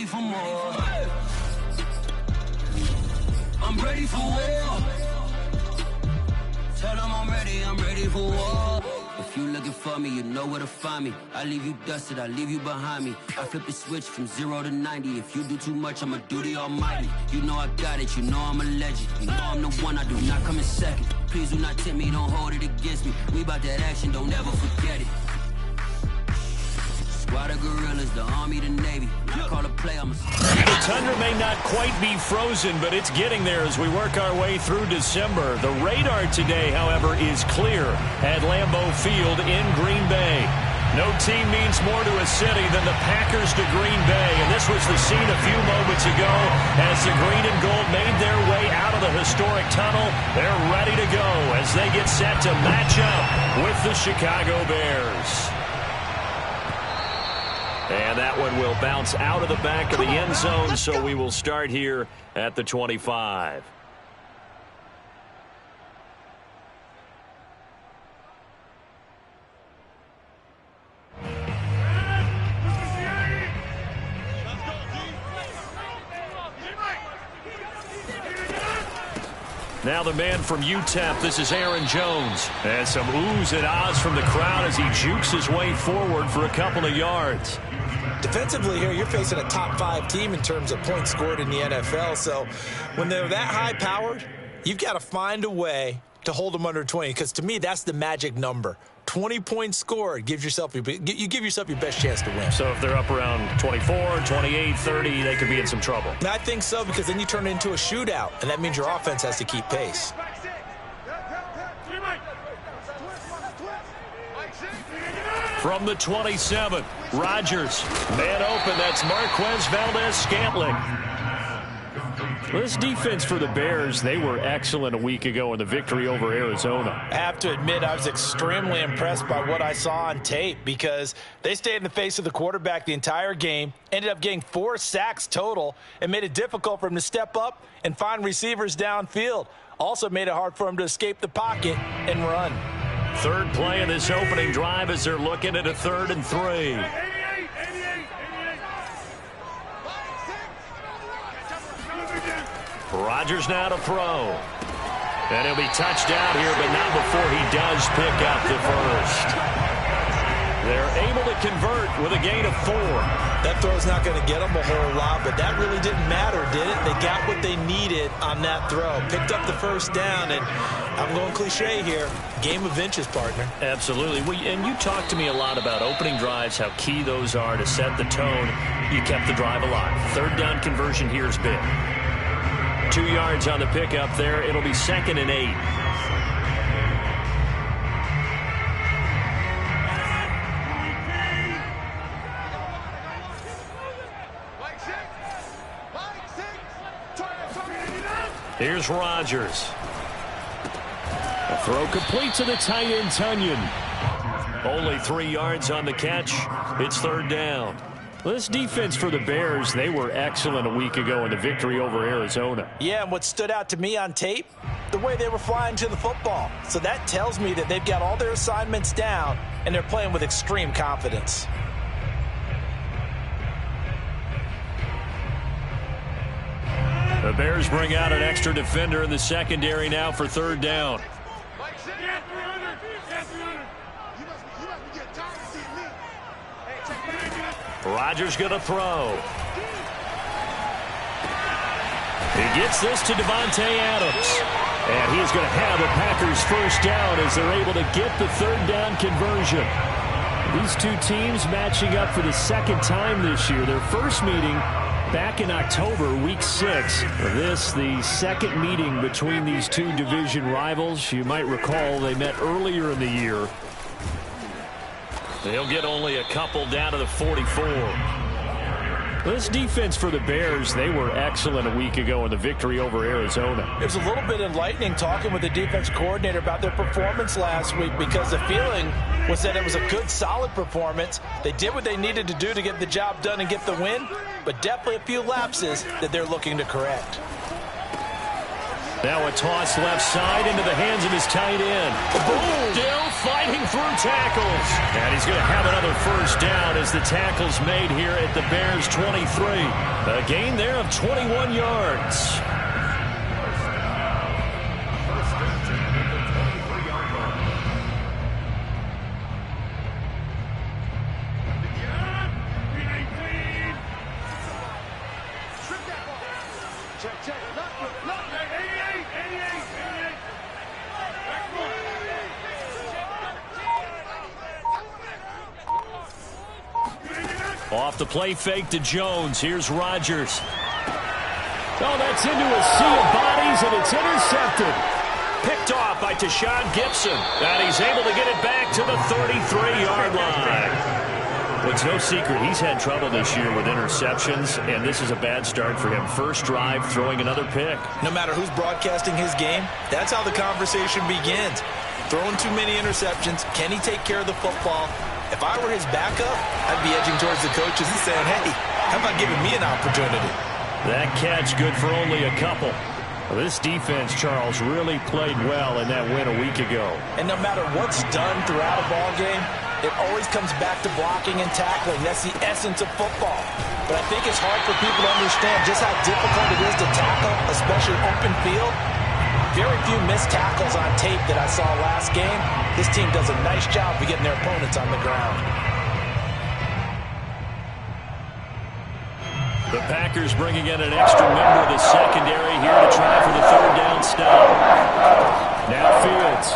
ready for more. I'm ready for war. Tell them I'm ready for war. If you looking for me, you know where to find me. I leave you dusted, I leave you behind me. I flip the switch from 0 to 90. If you do too much, I'ma do the almighty. You know I got it, you know I'm a legend. You know I'm the one, I do not come in second. Please do not tempt me, don't hold it against me. We bout that action, don't ever forget it. Squad of gorillas, the Army, the Navy. I call a play, I'm a... The tundra may not quite be frozen, but it's getting there as we work our way through December. The radar today, however, is clear at Lambeau Field in Green Bay. No team means more to a city than the Packers to Green Bay, and this was the scene a few moments ago as the green and gold made their way out of the historic tunnel. They're ready to go as they get set to match up with the Chicago Bears. And that one will bounce out of the back of the end zone, so we will start here at the 25. Now the man from UTEP, this is Aaron Jones. And some oohs and ahs from the crowd as he jukes his way forward for a couple of yards. Defensively here, you're facing a top 5 team in terms of points scored in the NFL. So when they're that high-powered, you've got to find a way to hold them under 20. Because to me, that's the magic number. 20 points scored gives yourself you give yourself your best chance to win. So if they're up around 24, 28, 30, they could be in some trouble. I think so, because then you turn it into a shootout, and that means your offense has to keep pace. From the 27, Rodgers. Man open, that's Marquez Valdez-Scantling. This defense for the Bears, they were excellent a week ago in the victory over Arizona. I have to admit, I was extremely impressed by what I saw on tape because they stayed in the face of the quarterback the entire game, ended up getting 4 sacks total, and made it difficult for him to step up and find receivers downfield. Also made it hard for him to escape the pocket and run. Third play of this opening drive as they're looking at a 3rd and 3. Rodgers now to throw. And he'll be touched down here, but not before he does pick up the first. They're able to convert with a gain of 4. That throw's not going to get them a whole lot, but that really didn't matter, did it? They got what they needed on that throw. Picked up the first down, and I'm going cliche here. Game of inches, partner. Absolutely. And you talked to me a lot about opening drives, how key those are to set the tone. You kept the drive alive. 3rd down conversion here is big. 2 yards on the pickup there. It'll be 2nd and 8. Here's Rodgers. A throw complete to the tight end, Tunyon. Only 3 yards on the catch. It's 3rd down. This defense for the Bears, they were excellent a week ago in the victory over Arizona. Yeah, and what stood out to me on tape, the way they were flying to the football. So that tells me that they've got all their assignments down, and they're playing with extreme confidence. The Bears bring out an extra defender in the secondary now for 3rd down. Rodgers going to throw. He gets this to Devontae Adams. And he is going to have the Packers first down as they're able to get the 3rd down conversion. These two teams matching up for the 2nd time this year. Their first meeting back in October, week 6. This, the 2nd meeting between these two division rivals. You might recall they met earlier in the year. They'll get only a couple down to the 44. This defense for the Bears, they were excellent a week ago in the victory over Arizona. It was a little bit enlightening talking with the defense coordinator about their performance last week because the feeling was that it was a good, solid performance. They did what they needed to do to get the job done and get the win, but definitely a few lapses that they're looking to correct. Now a toss left side into the hands of his tight end. Boom! Still fighting through tackles. And he's going to have another first down as the tackle's made here at the Bears 23. A gain there of 21 yards. Off the play fake to Jones. Here's Rodgers. Oh, that's into a sea of bodies, and it's intercepted. Picked off by Tashawn Gibson. And he's able to get it back to the 33-yard line. It's no secret he's had trouble this year with interceptions, and this is a bad start for him. First drive, throwing another pick. No matter who's broadcasting his game, that's how the conversation begins. Throwing too many interceptions. Can he take care of the football? If I were his backup, I'd be edging towards the coaches and saying, hey, how about giving me an opportunity? That catch good for only a couple. Well, this defense, Charles, really played well in that win a week ago. And no matter what's done throughout a ball game, it always comes back to blocking and tackling. That's the essence of football. But I think it's hard for people to understand just how difficult it is to tackle, especially open field. Very few missed tackles on tape that I saw last game. This team does a nice job of getting their opponents on the ground. The Packers bringing in an extra member of the secondary here to try for the third down stop. Now Fields.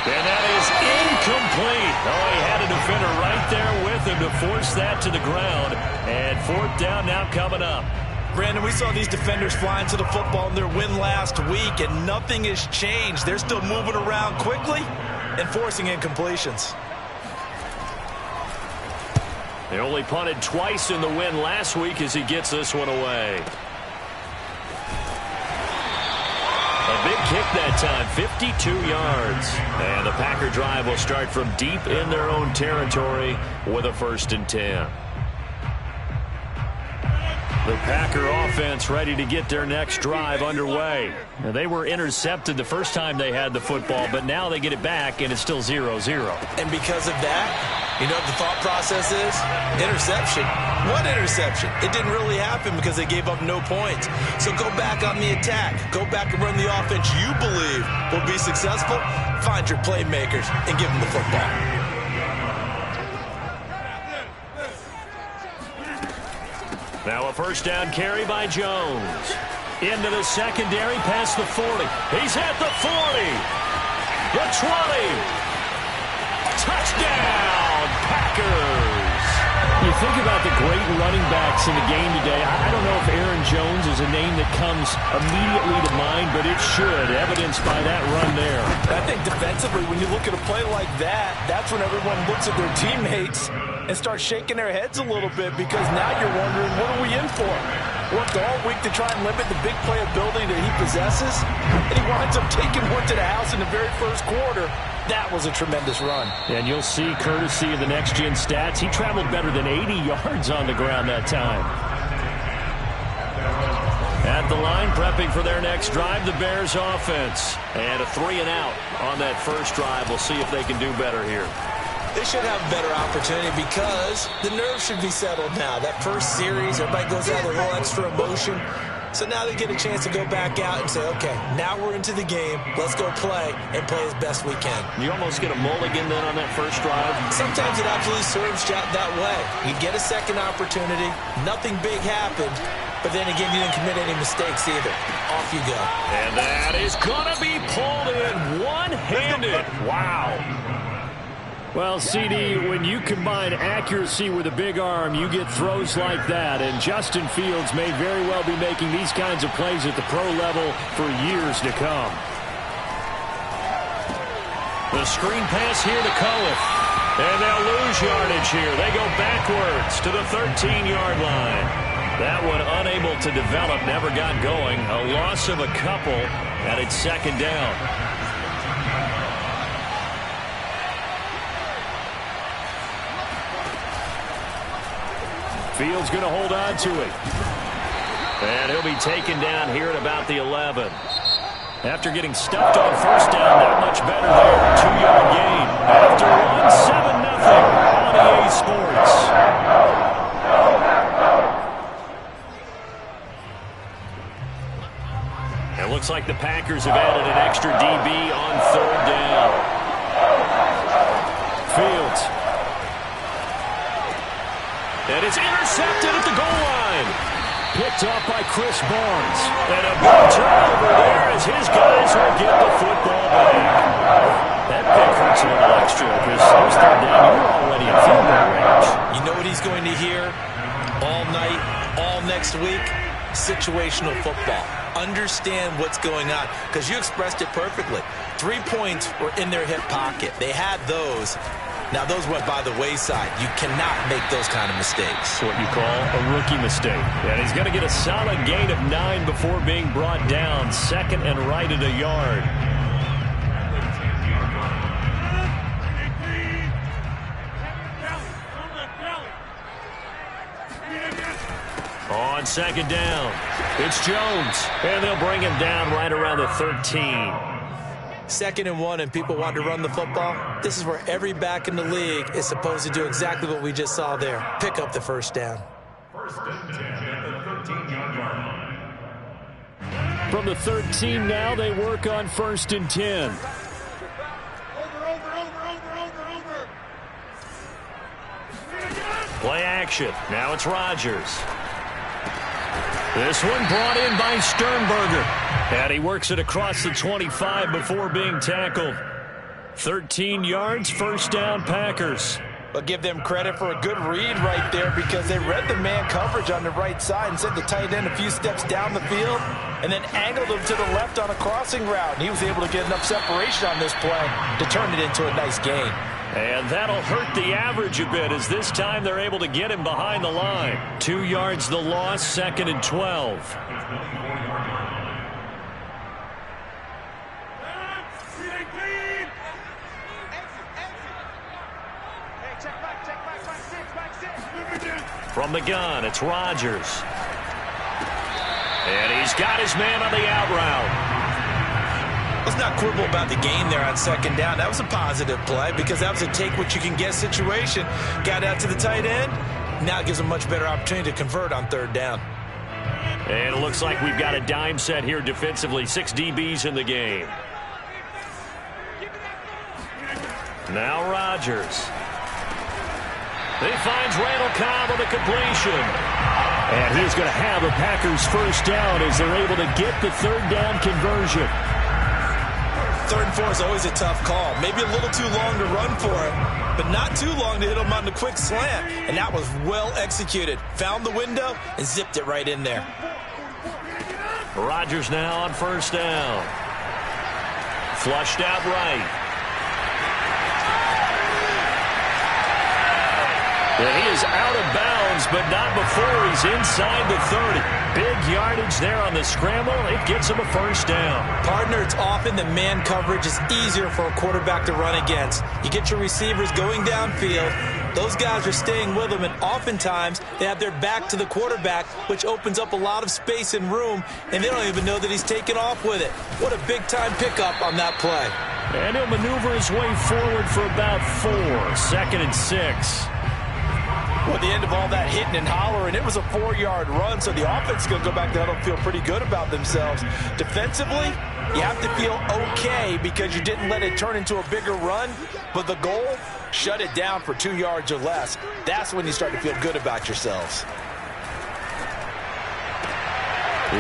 And that is incomplete. Oh, he had a defender right there with him to force that to the ground. And fourth down now coming up. Brandon, we saw these defenders flying to the football in their win last week, and nothing has changed. They're still moving around quickly and forcing incompletions. They only punted twice in the win last week as he gets this one away. A big kick that time, 52 yards. And the Packer drive will start from deep in their own territory with a 1st and 10. The Packer offense ready to get their next drive underway. Now, they were intercepted the first time they had the football, but now they get it back, and it's still 0-0. And because of that, you know what the thought process is? Interception. What interception? It didn't really happen because they gave up no points. So go back on the attack. Go back and run the offense you believe will be successful. Find your playmakers and give them the football. Now a first down carry by Jones. Into the secondary, past the 40. He's at the 40. The 20. Touchdown, Packers. You think about the great running backs in the game today. I don't know if Aaron Jones is a name that comes immediately to mind, but it should, evidenced by that run there. I think defensively, when you look at a play like that, that's when everyone looks at their teammates and starts shaking their heads a little bit, because now you're wondering, what are we in for? Worked all week to try and limit the big play ability that he possesses, and he winds up taking one to the house in the very first quarter. That was a tremendous run. And you'll see, courtesy of the next-gen stats, he traveled better than 80 yards on the ground that time. At the line, prepping for their next drive, the Bears offense. And a 3-and-out on that first drive. We'll see if they can do better here. They should have a better opportunity because the nerves should be settled now. That first series, everybody goes out with a little extra emotion. So now they get a chance to go back out and say, okay, now we're into the game. Let's go play and play as best we can. You almost get a mulligan then on that first drive. Sometimes it absolutely serves that way. You get a second opportunity. Nothing big happened. But then again, you didn't commit any mistakes either. Off you go. And that is going to be pulled in one-handed. Wow. Well, CD, when you combine accuracy with a big arm, you get throws like that. And Justin Fields may very well be making these kinds of plays at the pro level for years to come. The screen pass here to Culliff. And they'll lose yardage here. They go backwards to the 13-yard line. That one unable to develop, never got going. A loss of a couple, and it's 2nd down. Fields going to hold on to it. And he'll be taken down here at about the 11. After getting stuffed on first down, not much better there. 2-yard gain. After one, 7-0 on EA Sports. It looks like the Packers have added an extra DB on third down. Fields. And it's intercepted at the goal line. Picked off by Chris Barnes. And a big turnover there as his guys will get the football back. That pick hurts a little extra because those third down, you were already in field goal range. You know what he's going to hear all night, all next week? Situational football. Understand what's going on, because you expressed it perfectly. 3 points were in their hip pocket. They had those. Now, those went by the wayside. You cannot make those kind of mistakes. What you call a rookie mistake. And he's going to get a solid gain of 9 before being brought down. Second and right at a yard. On second down, it's Jones. And they'll bring him down right around the 13. 2nd and 1 and people want to run the football. This is where every back in the league is supposed to do exactly what we just saw there. Pick up the first down. First and 10 at the 13-yard line. From the 13 now, they work on 1st and 10. Play action. Now it's Rodgers. This one brought in by Sternberger. And he works it across the 25 before being tackled. 13 yards, first down, Packers. But give them credit for a good read right there, because they read the man coverage on the right side and sent the tight end a few steps down the field and then angled him to the left on a crossing route. And he was able to get enough separation on this play to turn it into a nice gain. And that'll hurt the average a bit, as this time they're able to get him behind the line. 2 yards the loss, 2nd and 12. From the gun, it's Rodgers. And he's got his man on the out route. Let's not quibble about the gain there on 2nd down. That was a positive play, because that was a take-what-you-can-get situation. Got out to the tight end. Now it gives them a much better opportunity to convert on 3rd down. And it looks like we've got a dime set here defensively. 6 DBs in the game. Now Rodgers. He finds Randall Cobb on the completion. And he's going to have the Packers first down as they're able to get the 3rd down conversion. 3rd and 4 is always a tough call. Maybe a little too long to run for it, but not too long to hit him on the quick slant. And that was well executed. Found the window and zipped it right in there. Rodgers now on first down. Flushed out right. And he is out of bounds, but not before he's inside the 30. Big yardage there on the scramble. It gets him a first down. Partner, it's often the man coverage is easier for a quarterback to run against. You get your receivers going downfield. Those guys are staying with them, and oftentimes they have their back to the quarterback, which opens up a lot of space and room, and they don't even know that he's taken off with it. What a big-time pickup on that play. And he'll maneuver his way forward for about 4. 2nd and 6. Well, at the end of all that hitting and hollering, it was a 4-yard run, so the offense is going to go back to huddle and feel pretty good about themselves. Defensively, you have to feel okay because you didn't let it turn into a bigger run, but the goal, shut it down for 2 yards or less. That's when you start to feel good about yourselves.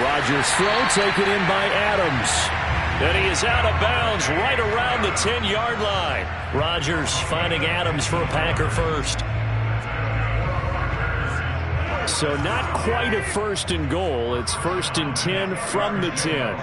Rodgers' throw taken in by Adams. And he is out of bounds right around the 10-yard line. Rodgers finding Adams for a Packer first. So not quite a 1st and goal. It's 1st and 10 from the 10.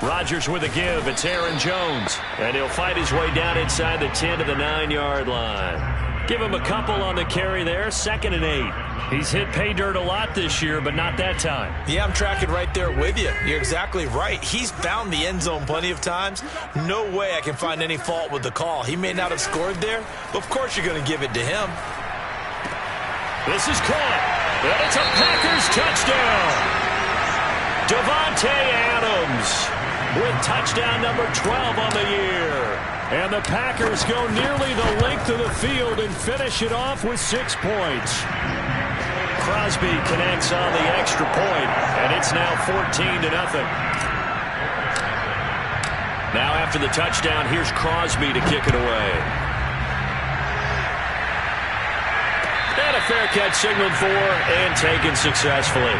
Rodgers with a give. It's Aaron Jones. And he'll fight his way down inside the 10 to the 9-yard line. Give him a couple on the carry there. 2nd and 8. He's hit pay dirt a lot this year, but not that time. Yeah, I'm tracking right there with you. You're exactly right. He's found the end zone plenty of times. No way I can find any fault with the call. He may not have scored there, but of course you're going to give it to him. This is caught. And it's a Packers touchdown. Davante Adams with touchdown number 12 on the year. And the Packers go nearly the length of the field and finish it off with 6 points. Crosby connects on the extra point, and it's now 14-0. Now after the touchdown, here's Crosby to kick it away. And a fair catch signaled for and taken successfully.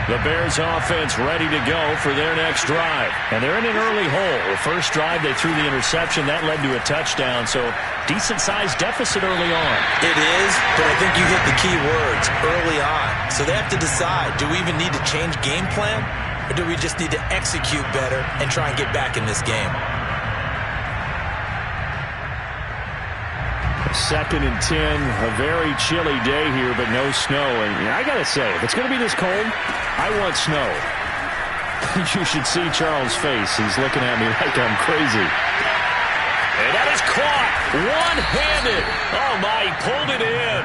The Bears offense ready to go for their next drive. And they're in an early hole. The first drive, they threw the interception. That led to a touchdown. So decent-sized deficit early on. It is, but I think you hit the key words, early on. So they have to decide, do we even need to change game plan? Or do we just need to execute better and try and get back in this game? 2nd and 10, a very chilly day here, but no snow. And I got to say, if it's going to be this cold, I want snow. You should see Charles' face. He's looking at me like I'm crazy. And that is caught one-handed. Oh, my, he pulled it in.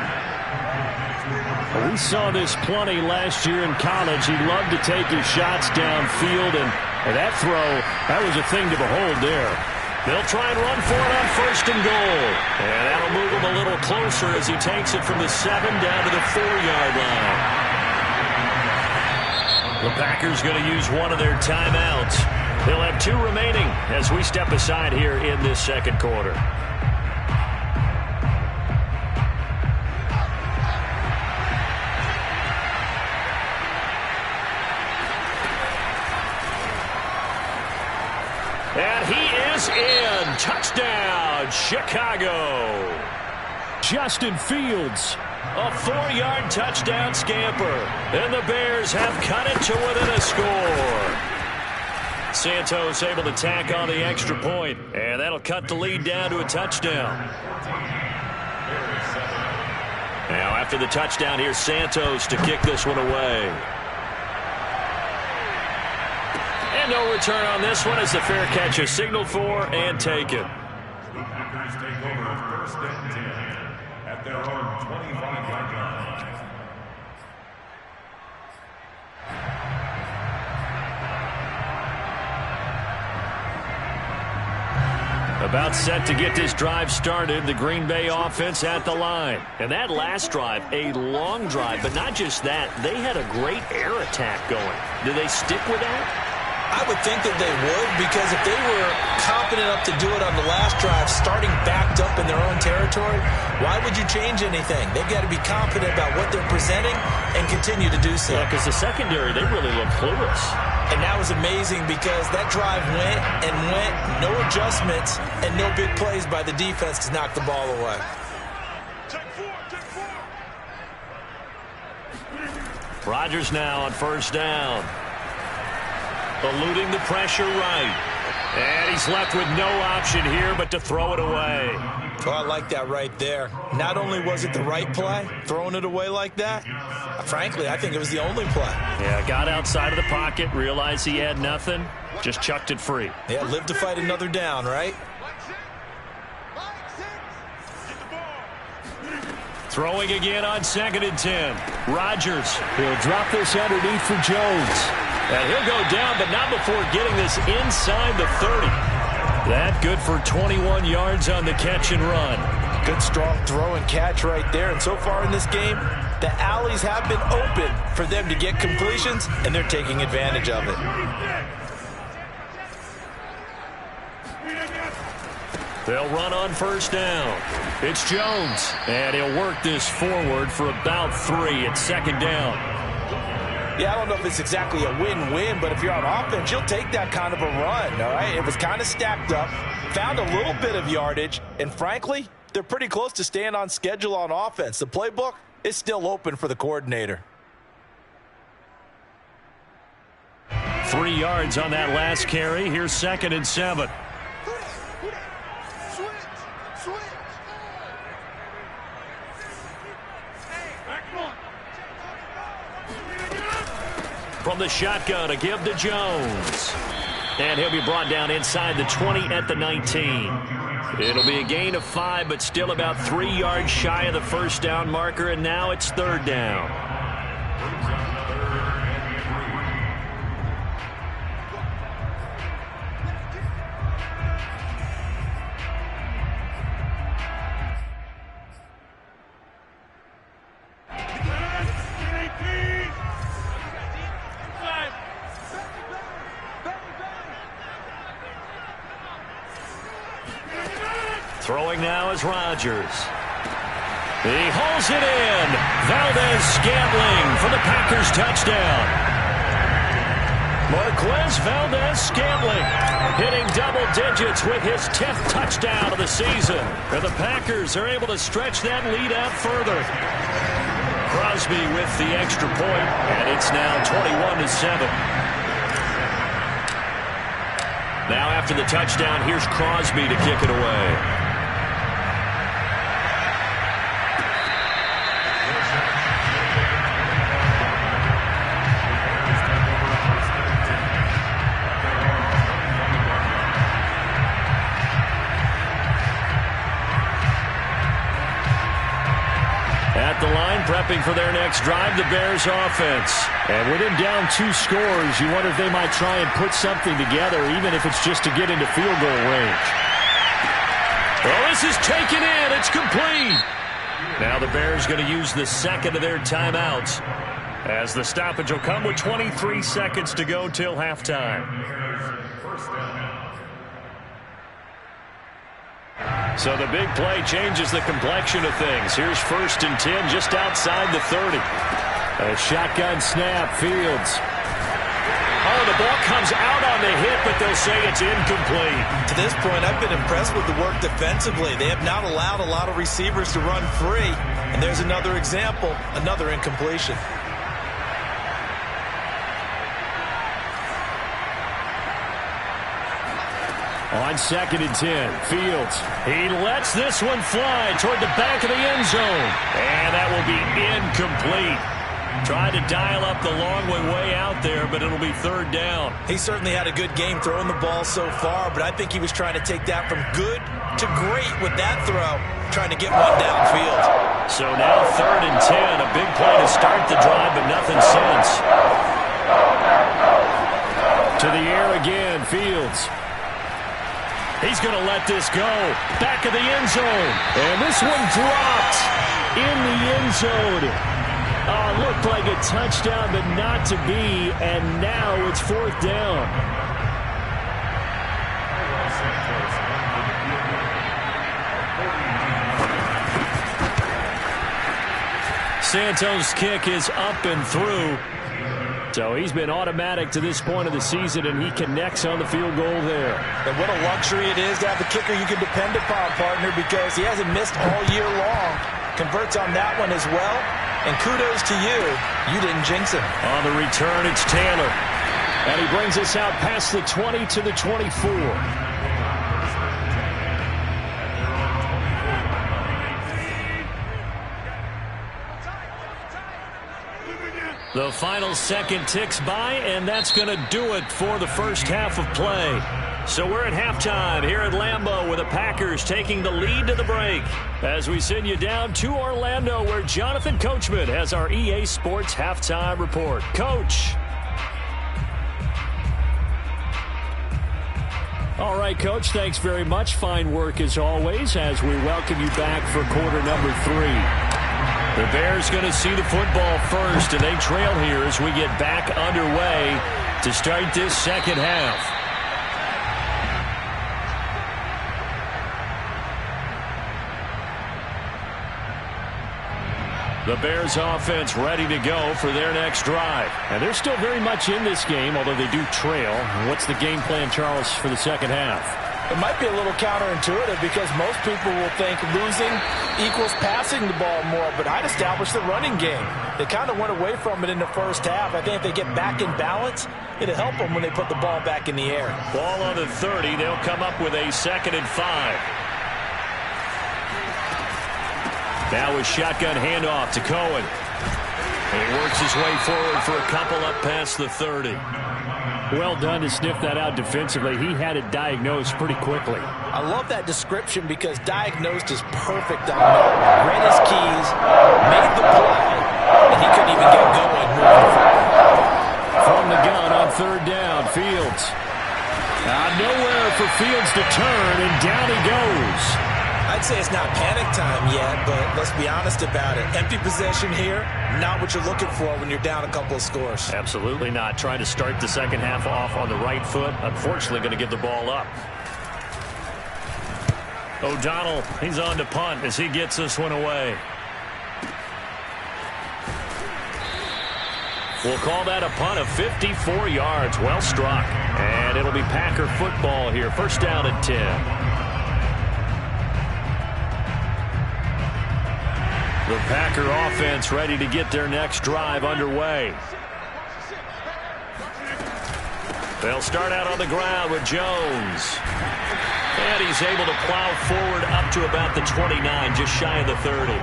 We saw this plenty last year in college. He loved to take his shots downfield, and that throw, that was a thing to behold there. They'll try and run for it on 1st and goal. And that'll move him a little closer as he takes it from the 7 down to the 4-yard line. The Packers going to use one of their timeouts. They'll have 2 remaining as we step aside here in this 2nd quarter. And he is in. Touchdown, Chicago. Justin Fields, a 4-yard touchdown scamper. And the Bears have cut it to within a score. Santos able to tack on the extra point, and that'll cut the lead down to a touchdown. Now after the touchdown, here's Santos to kick this one away. No return on this one as the fair catch is signaled for and taken. The Packers take over 1st and 10 at their own 25-yard line. About set to get this drive started, the Green Bay offense at the line. And that last drive, a long drive, but not just that, they had a great air attack going. Do they stick with that? I would think that they would, because if they were confident enough to do it on the last drive, starting backed up in their own territory, why would you change anything? They've got to be confident about what they're presenting and continue to do so. Yeah, because the secondary, they really look clueless. And that was amazing because that drive went and went, no adjustments, and no big plays by the defense to knock the ball away. Rodgers now on 1st down. Eluding the pressure right. And he's left with no option here but to throw it away. Oh, I like that right there. Not only was it the right play, throwing it away like that, frankly, I think it was the only play. Yeah, got outside of the pocket, realized he had nothing, just chucked it free. Yeah, live to fight another down, right? Throwing again on 2nd and 10. Rodgers, he'll drop this underneath for Jones. And he'll go down, but not before getting this inside the 30. That good for 21 yards on the catch and run. Good strong throw and catch right there. And so far in this game, the alleys have been open for them to get completions, and they're taking advantage of it. They'll run on 1st down. It's Jones, and he'll work this forward for about 3 at 2nd down. Yeah, I don't know if it's exactly a win-win, but if you're on offense, you'll take that kind of a run, all right? It was kind of stacked up, found a little bit of yardage, and frankly, they're pretty close to staying on schedule on offense. The playbook is still open for the coordinator. 3 yards on that last carry. Here's 2nd and 7. From the shotgun, a give to Jones. And he'll be brought down inside the 20 at the 19. It'll be a gain of 5, but still about 3 yards shy of the first down marker, and now it's 3rd down. Throwing now is Rodgers. He hauls it in. Valdez-Scantling for the Packers touchdown. Marquez Valdez-Scantling hitting double digits with his 10th touchdown of the season. And the Packers are able to stretch that lead out further. Crosby with the extra point, and it's now 21-7. Now after the touchdown, here's Crosby to kick it away. At the line, prepping for their next drive, the Bears offense. And with him down 2 scores, you wonder if they might try and put something together, even if it's just to get into field goal range. Well, this is taken in. It's complete. Now the Bears going to use the second of their timeouts, as the stoppage will come with 23 seconds to go till halftime. So the big play changes the complexion of things. Here's 1st and 10 just outside the 30. A shotgun snap, Fields. Oh, the ball comes out on the hit, but they'll say it's incomplete. To this point, I've been impressed with the work defensively. They have not allowed a lot of receivers to run free. And there's another example, another incompletion. On 2nd and 10, Fields. He lets this one fly toward the back of the end zone. And that will be incomplete. Tried to dial up the long way out there, but it'll be 3rd down. He certainly had a good game throwing the ball so far, but I think he was trying to take that from good to great with that throw, trying to get one downfield. So now 3rd and 10, a big play to start the drive, but nothing since. To the air again, Fields. He's going to let this go. Back of the end zone. And this one dropped in the end zone. Looked like a touchdown, but not to be. And now it's 4th down. Santos' kick is up and through. So he's been automatic to this point of the season, and he connects on the field goal there. And what a luxury it is to have a kicker you can depend upon, partner, because he hasn't missed all year long. Converts on that one as well. And kudos to you. You didn't jinx him. On the return, it's Taylor. And he brings us out past the 20 to the 24. The final second ticks by, and that's going to do it for the first half of play. So we're at halftime here at Lambeau with the Packers taking the lead to the break. As we send you down to Orlando, where Jonathan Coachman has our EA Sports halftime report. Coach. All right, Coach, thanks very much. Fine work as always as we welcome you back for quarter number 3. The Bears going to see the football first, and they trail here as we get back underway to start this second half. The Bears offense ready to go for their next drive. And they're still very much in this game, although they do trail. What's the game plan, Charles, for the second half? It might be a little counterintuitive because most people will think losing equals passing the ball more, but I'd establish the running game. They kind of went away from it in the first half. I think if they get back in balance, it'll help them when they put the ball back in the air. Ball on the 30. They'll come up with a 2nd and 5. Now a shotgun handoff to Cohen. And he works his way forward for a couple up past the 30. Well done to sniff that out defensively. He had it diagnosed pretty quickly. I love that description because diagnosed is perfect on that. Read his keys, made the play, and he couldn't even get going moving the football. From the gun on third down, Fields. Nowhere for Fields to turn, and down he goes. I'd say it's not panic time yet, but let's be honest about it. Empty possession here, not what you're looking for when you're down a couple of scores. Absolutely not. Trying to start the second half off on the right foot. Unfortunately, going to give the ball up. O'Donnell, he's on to punt as he gets this one away. We'll call that a punt of 54 yards. Well struck. And it'll be Packer football here. First down at 10. The Packer offense ready to get their next drive underway. They'll start out on the ground with Jones. And he's able to plow forward up to about the 29, just shy of the 30.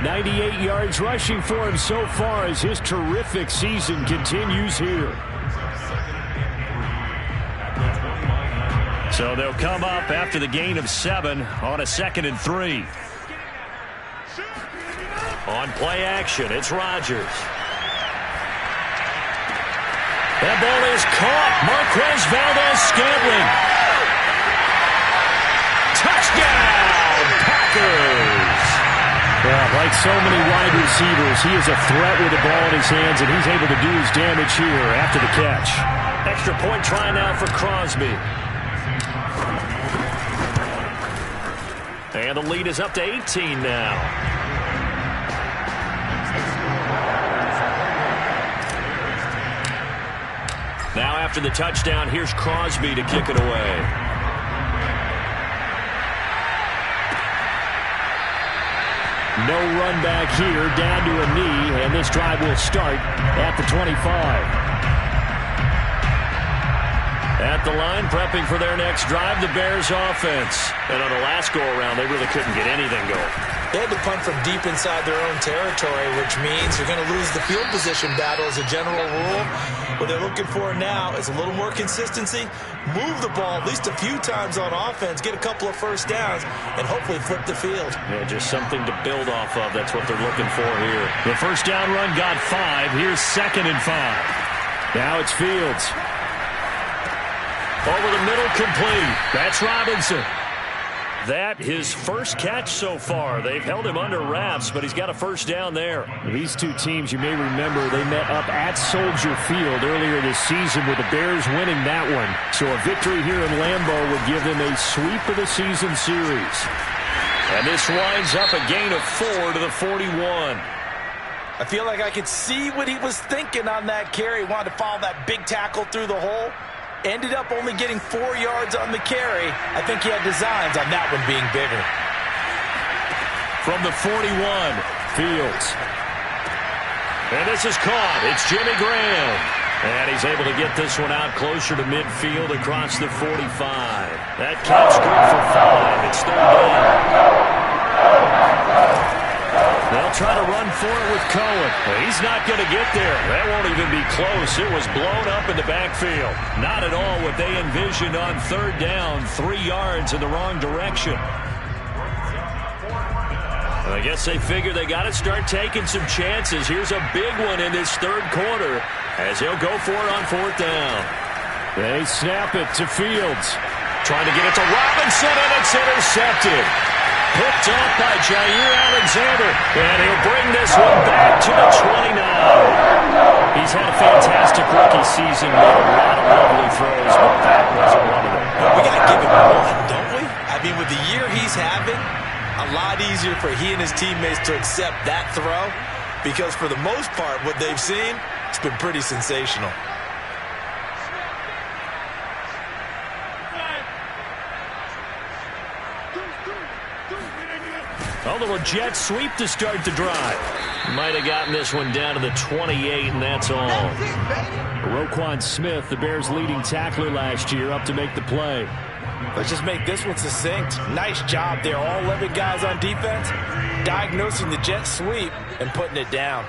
98 yards rushing for him so far as his terrific season continues here. So they'll come up after the gain of 7 on a 2nd and 3. On play action, it's Rodgers. That ball is caught. Marquez Valdes-Scantling. Touchdown, Packers. Yeah, like so many wide receivers, he is a threat with the ball in his hands, and he's able to do his damage here after the catch. Extra point try now for Crosby. And the lead is up to 18 now. Now after the touchdown, here's Crosby to kick it away. No run back here, down to a knee, and this drive will start at the 25. At the line, prepping for their next drive, the Bears offense. And on the last go-around, they really couldn't get anything going. They had to punt from deep inside their own territory, which means you're going to lose the field position battle as a general rule. What they're looking for now is a little more consistency, move the ball at least a few times on offense, get a couple of first downs, and hopefully flip the field. Yeah, just something to build off of. That's what they're looking for here. The first down run got 5. Here's 2nd and 5. Now it's Fields. Over the middle, complete. That's Robinson. That his first catch so far. They've held him under wraps, but he's got a first down there. These two teams, you may remember, they met up at Soldier Field earlier this season with the Bears winning that one. So a victory here in Lambeau would give them a sweep of the season series. And this winds up a gain of 4 to the 41. I feel like I could see what he was thinking on that carry. He wanted to follow that big tackle through the hole. Ended up only getting 4 yards on the carry. I think he had designs on that one being bigger. From the 41, Fields. And this is caught. It's Jimmy Graham. And he's able to get this one out closer to midfield across the 45. That catch good for 5. It's 3rd down. They'll try to run for it with Cohen. He's not going to get there. That won't even be close. It was blown up in the backfield. Not at all what they envisioned on 3rd down. 3 yards in the wrong direction. I guess they figure they got to start taking some chances. Here's a big one in this 3rd quarter as he'll go for it on 4th down. They snap it to Fields. Trying to get it to Robinson, and it's intercepted. Picked off by Jair Alexander, and he'll bring this one back to the 29. He's had a fantastic rookie season, made a lot of lovely throws, but that wasn't one of them. We got to give him one, don't we? I mean, with the year he's having, a lot easier for he and his teammates to accept that throw, because for the most part, what they've seen, it's been pretty sensational. A little jet sweep to start the drive. Might have gotten this one down to the 28, and that's all. Roquan Smith, the Bears' leading tackler last year, up to make the play. Let's just make this one succinct. Nice job there. All 11 guys on defense diagnosing the jet sweep and putting it down.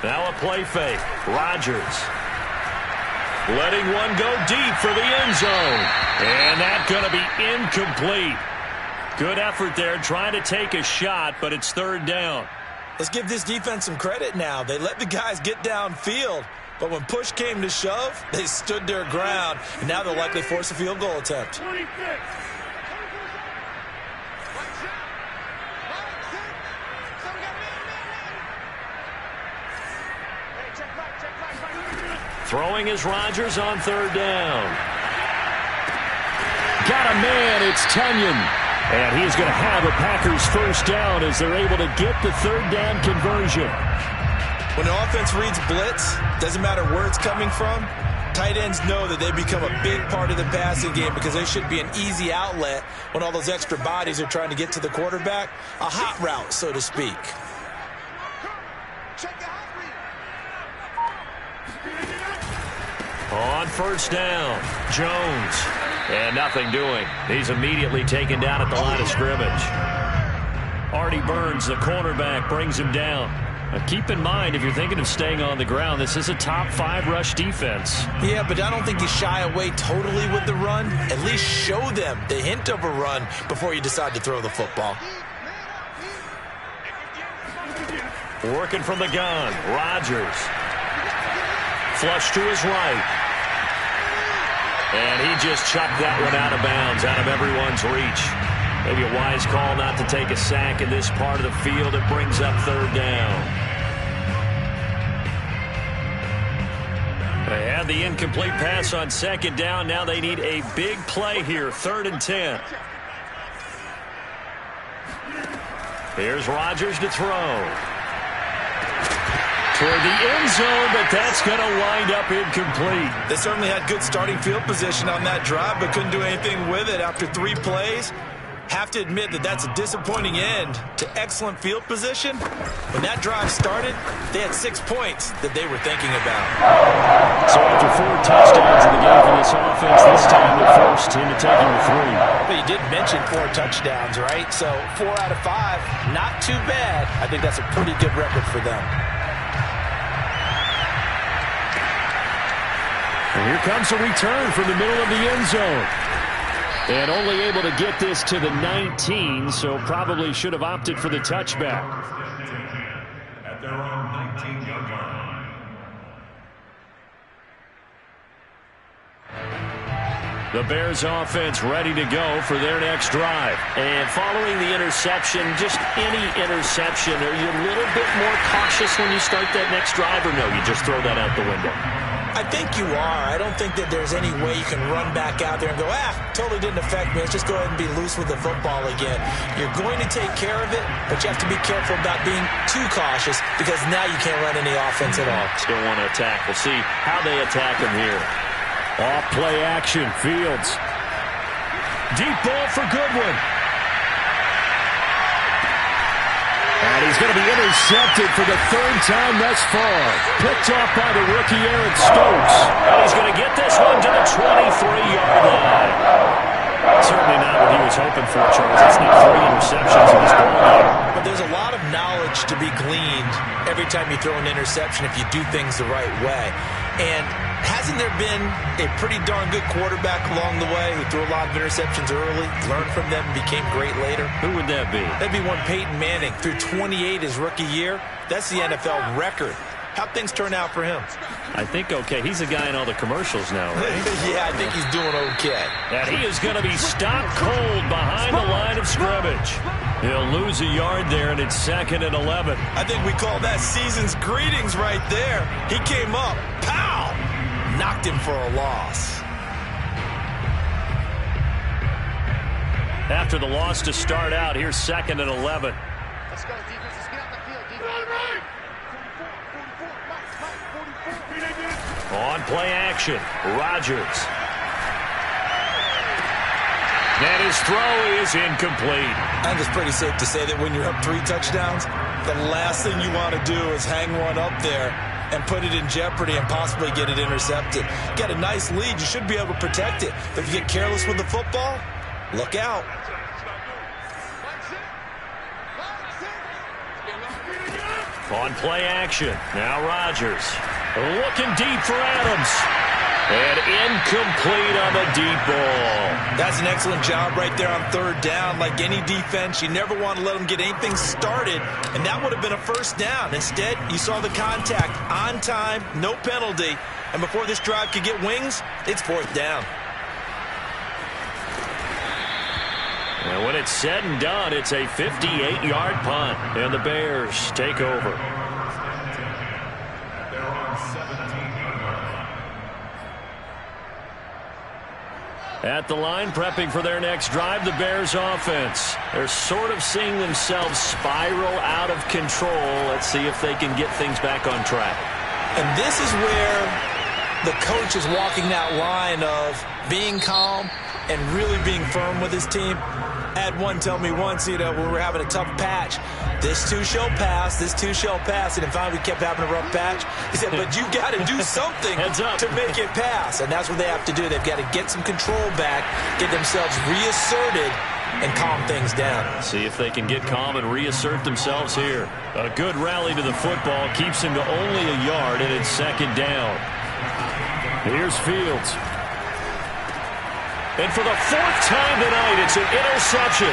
Now a play fake. Rodgers letting one go deep for the end zone. And that's going to be incomplete. Good effort there trying to take a shot, but it's third down. Let's give this defense some credit now. They let the guys get downfield, but when push came to shove, they stood their ground, and now they'll likely force a field goal attempt. Throwing is Rodgers on third down. Got a man, it's Tunyon. And he's going to have a Packers first down as they're able to get the third down conversion. When the offense reads blitz, doesn't matter where it's coming from, tight ends know that they become a big part of the passing game because they should be an easy outlet when all those extra bodies are trying to get to the quarterback. A hot route, so to speak. On first down, Jones. And nothing doing. He's immediately taken down at the line of scrimmage. Artie Burns, the cornerback, brings him down. Now keep in mind, if you're thinking of staying on the ground, this is a top 5 rush defense. Yeah, but I don't think you shy away totally with the run. At least show them the hint of a run before you decide to throw the football. Working from the gun, Rodgers. Flush to his right. And he just chucked that one out of bounds, out of everyone's reach. Maybe a wise call not to take a sack in this part of the field. It brings up third down. They had the incomplete pass on second down. Now they need a big play here, 3rd and 10. Here's Rodgers to throw. Toward the end zone, but that's going to wind up incomplete. They certainly had good starting field position on that drive, but couldn't do anything with it after 3 plays. Have to admit that that's a disappointing end to excellent field position. When that drive started, they had 6 points that they were thinking about. So after 4 touchdowns in the game for this offense, this time they're forced into taking the 3. But you did mention 4 touchdowns, right? So 4 out of 5, not too bad. I think that's a pretty good record for them. And here comes a return from the middle of the end zone. And only able to get this to the 19, so probably should have opted for the touchback. At their own 19-yard line. The Bears offense ready to go for their next drive. And following the interception, just any interception, are you a little bit more cautious when you start that next drive, or no, you just throw that out the window? I think you are. I don't think that there's any way you can run back out there and go, totally didn't affect me. Let's just go ahead and be loose with the football again. You're going to take care of it, but you have to be careful about being too cautious because now you can't run any offense at all. Still want to attack. We'll see how they attack him here. Off play action, Fields. Deep ball for Goodwin. And he's going to be intercepted for the 3rd time thus far. Picked off by the rookie Aaron Stokes. And he's going to get this one to the 23-yard line. Certainly not what he was hoping for, Charles. That's not 3 interceptions in this ball game. But there's a lot of knowledge to be gleaned every time you throw an interception if you do things the right way. And hasn't there been a pretty darn good quarterback along the way who threw a lot of interceptions early, learned from them, and became great later? Who would that be? That'd be one Peyton Manning. Threw 28 his rookie year. That's the NFL record. How'd things turn out for him? I think okay. He's a guy in all the commercials now, right? Yeah, I think he's doing okay. And he is going to be stopped cold behind the line of scrimmage. He'll lose a yard there, and it's 2nd and 11. I think we call that season's greetings right there. He came up, pow! Knocked him for a loss. After the loss to start out, here's 2nd and 11. Let's go, defense. Let's get out the field, defense. On play action, Rodgers. And his throw is incomplete. I think it's pretty safe to say that when you're up 3 touchdowns, the last thing you want to do is hang one up there and put it in jeopardy and possibly get it intercepted. You got a nice lead. You should be able to protect it. But if you get careless with the football, look out. On play action. Now Rodgers. Looking deep for Adams. And incomplete on the deep ball. That's an excellent job right there on third down. Like any defense, you never want to let them get anything started, and that would have been a first down. Instead, you saw the contact on time, no penalty, and before this drive could get wings, it's fourth down. And when it's said and done, it's a 58-yard punt, and the Bears take over. At the line, prepping for their next drive, the Bears offense. They're sort of seeing themselves spiral out of control. Let's see if they can get things back on track. And this is where the coach is walking that line of being calm and really being firm with his team. I had one tell me once, when we were having a tough patch, this too shall pass, this too shall pass. And finally we kept having a rough patch. He said, but you got to do something to make it pass. And that's what they have to do. They've got to get some control back, get themselves reasserted, and calm things down. See if they can get calm and reassert themselves here. A good rally to the football keeps him to only a yard, and it's second down. Here's Fields. And for the fourth time tonight, it's an interception.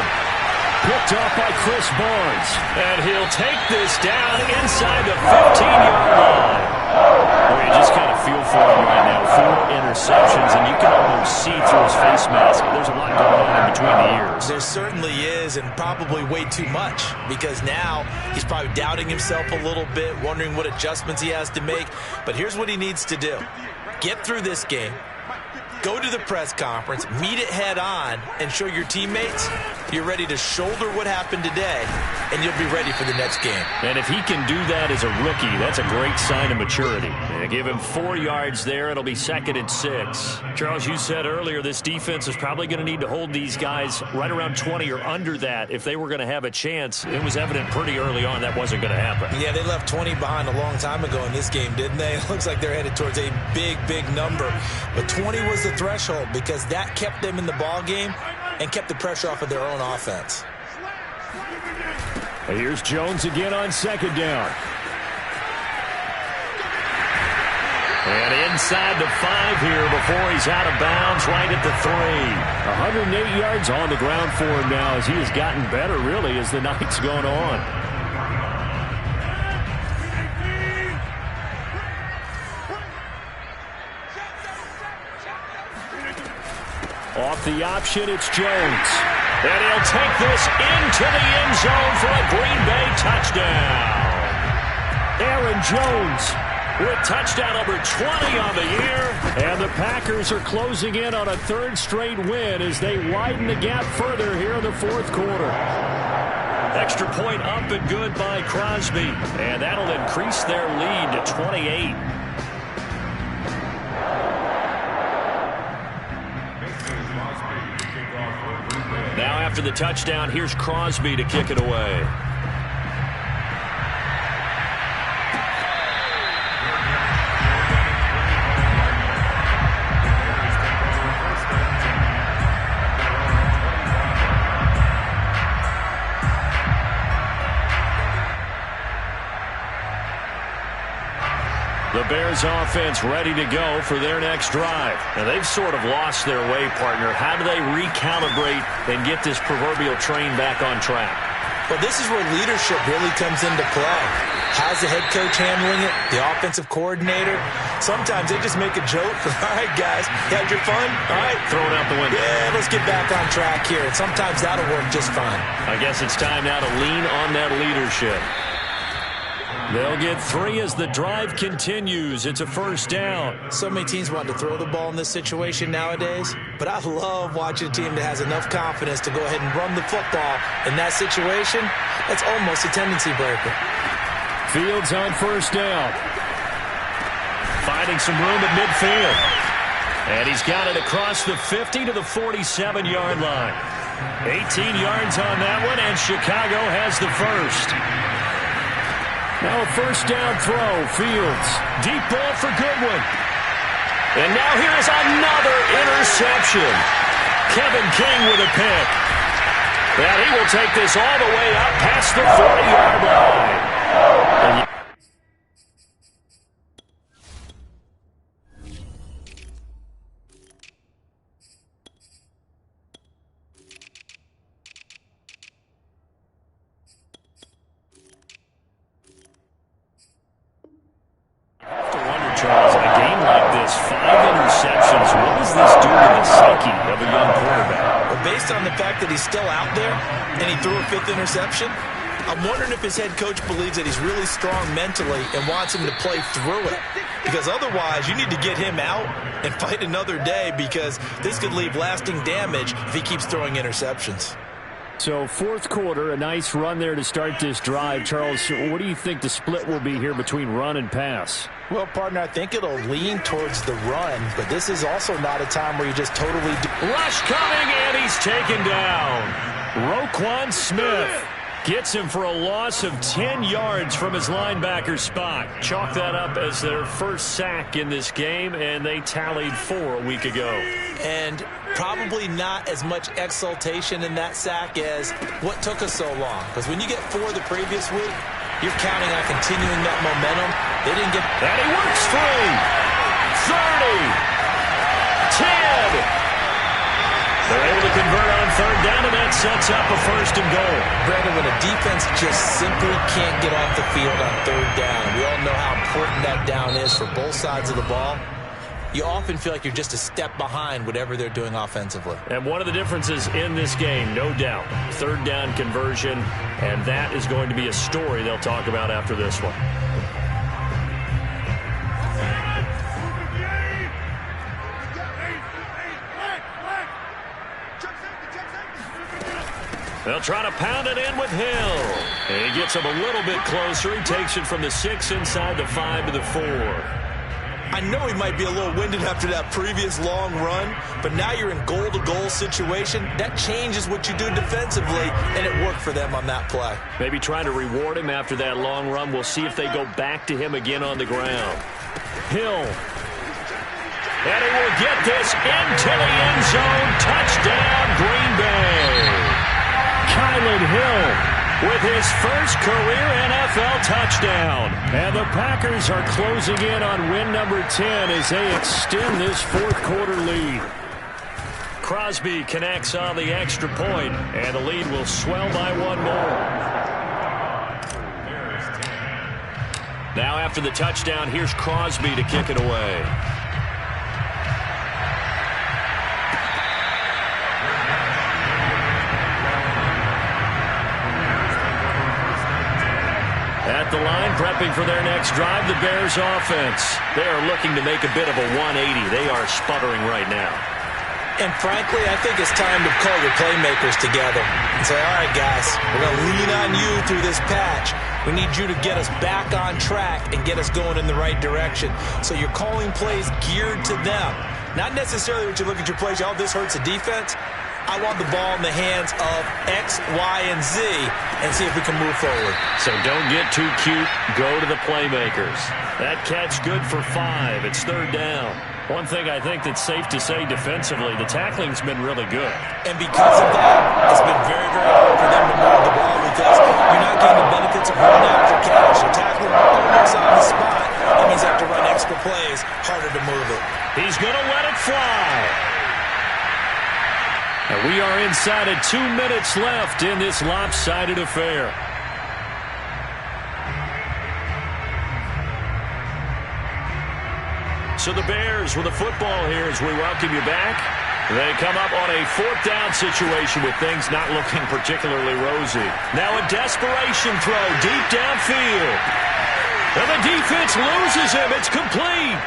Picked off by Chris Barnes. And he'll take this down inside the 15-yard line. Well, you just kind of feel for him right now. 4 interceptions, and you can almost see through his face mask. There's a lot going on in between the ears. There certainly is, and probably way too much, because now he's probably doubting himself a little bit, wondering what adjustments he has to make. But here's what he needs to do. Get through this game. Go to the press conference, meet it head on, and show your teammates you're ready to shoulder what happened today, and you'll be ready for the next game. And if he can do that as a rookie, that's a great sign of maturity. They give him 4 yards there. It'll be second and 6. Charles, you said earlier this defense is probably going to need to hold these guys right around 20 or under that if they were going to have a chance. It was evident pretty early on that wasn't going to happen. Yeah, they left 20 behind a long time ago in this game, didn't they? It looks like they're headed towards a big, big number. But 20 was the threshold because that kept them in the ball game and kept the pressure off of their own offense. Here's Jones again on second down. And inside the 5 here before he's out of bounds right at the 3. 108 yards on the ground for him now as he has gotten better really as the night's gone on. Off the option, it's Jones. And he'll take this into the end zone for a Green Bay touchdown. Aaron Jones with touchdown number 20 on the year. And the Packers are closing in on a 3rd straight win as they widen the gap further here in the 4th quarter. Extra point up and good by Crosby. And that'll increase their lead to 28. Now after the touchdown, here's Crosby to kick it away. The Bears offense ready to go for their next drive. Now they've sort of lost their way, partner. How do they recalibrate and get this proverbial train back on track? Well, this is where leadership really comes into play. How's the head coach handling it? The offensive coordinator? Sometimes they just make a joke. All right, guys, you had your fun? All right. Throw it out the window. Yeah, let's get back on track here. And sometimes that'll work just fine. I guess it's time now to lean on that leadership. They'll get 3 as the drive continues. It's a first down. So many teams want to throw the ball in this situation nowadays, but I love watching a team that has enough confidence to go ahead and run the football in that situation. That's almost a tendency breaker. Fields on first down. Finding some room at midfield. And he's got it across the 50 to the 47-yard line. 18 yards on that one, and Chicago has the first. Now a first down throw. Fields. Deep ball for Goodwin. And now here's another interception. Kevin King with a pick. And he will take this all the way up past the 40-yard line. interceptions. What does this do to the psyche of a young quarterback? Well, based on the fact that he's still out there and he threw a 5th interception, I'm wondering if his head coach believes that he's really strong mentally and wants him to play through it. Because otherwise, you need to get him out and fight another day, because this could leave lasting damage if he keeps throwing interceptions. So fourth quarter, a nice run there to start this drive. Charles, what do you think the split will be here between run and pass? Well, partner, I think it'll lean towards the run, but this is also not a time where you just totally Rush coming, and he's taken down. Roquan Smith gets him for a loss of 10 yards from his linebacker spot. Chalk that up as their first sack in this game, and they tallied 4 a week ago. And probably not as much exultation in that sack as what took us so long. Because when you get 4 the previous week, you're counting on continuing that momentum. They didn't get... And he works free. 30. 10. They're able to convert on third down, and that sets up a 1st and goal. Brandon, when a defense just simply can't get off the field on third down, we all know how important that down is for both sides of the ball. You often feel like you're just a step behind whatever they're doing offensively. And one of the differences in this game, no doubt, third down conversion, and that is going to be a story they'll talk about after this one. They'll try to pound it in with Hill. And he gets him a little bit closer. He takes it from the 6 inside the 5 to the 4. I know he might be a little winded after that previous long run, but now you're in goal-to-goal situation. That changes what you do defensively, and it worked for them on that play. Maybe trying to reward him after that long run. We'll see if they go back to him again on the ground. Hill. And he will get this into the end zone. Touchdown, Green Bay. Kylan Hill with his first career NFL touchdown. And the Packers are closing in on win number 10 as they extend this fourth quarter lead. Crosby connects on the extra point, and the lead will swell by 1 more. Now after the touchdown, here's Crosby to kick it away. At the line, prepping for their next drive, the Bears offense. They are looking to make a bit of a 180. They are sputtering right now. And frankly, I think it's time to call your playmakers together and say, all right, guys, we're going to lean on you through this patch. We need you to get us back on track and get us going in the right direction. So you're calling plays geared to them. Not necessarily when you look at your plays, oh, this hurts the defense. I want the ball in the hands of X, Y, and Z and see if we can move forward. So don't get too cute. Go to the playmakers. That catch good for 5. It's third down. One thing I think that's safe to say defensively, the tackling's been really good. And because of that, it's been very, very hard for them to move the ball because you're not getting the benefits of holding out for cash. You're tackling almost on the spot. That means you have to run extra plays, harder to move it. He's going to let it fly. And we are inside of 2 minutes left in this lopsided affair. So the Bears with the football here as we welcome you back. They come up on a 4th down situation with things not looking particularly rosy. Now a desperation throw deep downfield. And the defense loses him. It's complete.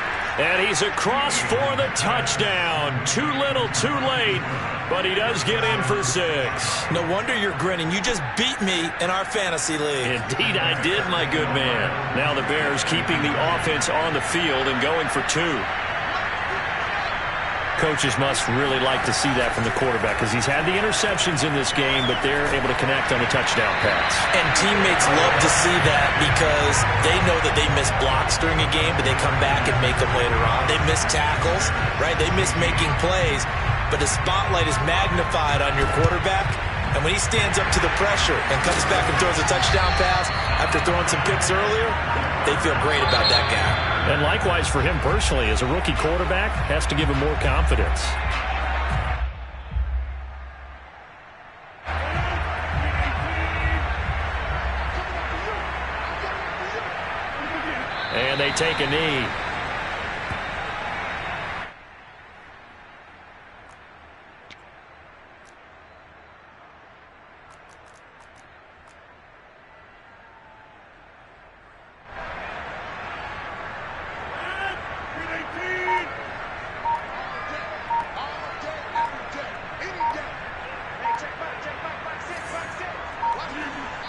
And he's across for the touchdown. Too little, too late. But he does get in for 6. No wonder you're grinning. You just beat me in our fantasy league. Indeed I did, my good man. Now the Bears keeping the offense on the field and going for 2. Coaches must really like to see that from the quarterback because he's had the interceptions in this game, but they're able to connect on the touchdown pass. And teammates love to see that because they know that they miss blocks during a game, but they come back and make them later on. They miss tackles, right? They miss making plays. But the spotlight is magnified on your quarterback, and when he stands up to the pressure and comes back and throws a touchdown pass after throwing some picks earlier, they feel great about that guy. And likewise for him personally, as a rookie quarterback, has to give him more confidence. And they take a knee.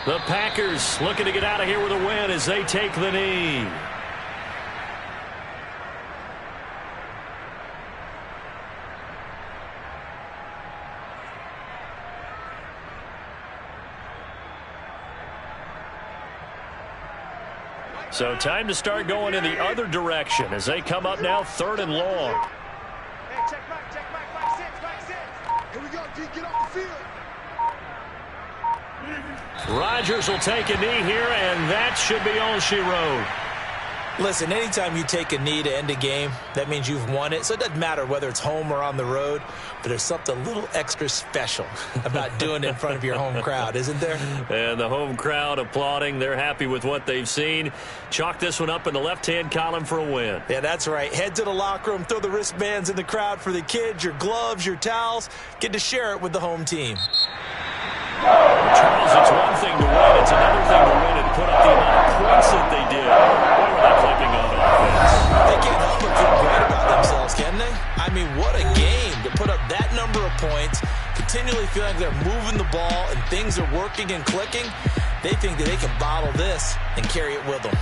The Packers looking to get out of here with a win as they take the knee. So time to start going in the other direction as they come up now 3rd and long. Hey, check back, back six. Here we go, D, get off the field. Rodgers will take a knee here, and that should be all she wrote. Listen, anytime you take a knee to end a game, that means you've won it. So it doesn't matter whether it's home or on the road, but there's something a little extra special about doing it in front of your home crowd, isn't there? And the home crowd applauding. They're happy with what they've seen. Chalk this one up in the left-hand column for a win. Yeah, that's right. Head to the locker room, throw the wristbands in the crowd for the kids, your gloves, your towels. Get to share it with the home team. Charles, it's one thing to win. It's another thing to win and put up the amount of points that they did. Boy, were they clicking on offense. They can't help but feel great about themselves, can they? I mean, what a game to put up that number of points, continually feeling like they're moving the ball and things are working and clicking. They think that they can bottle this and carry it with them.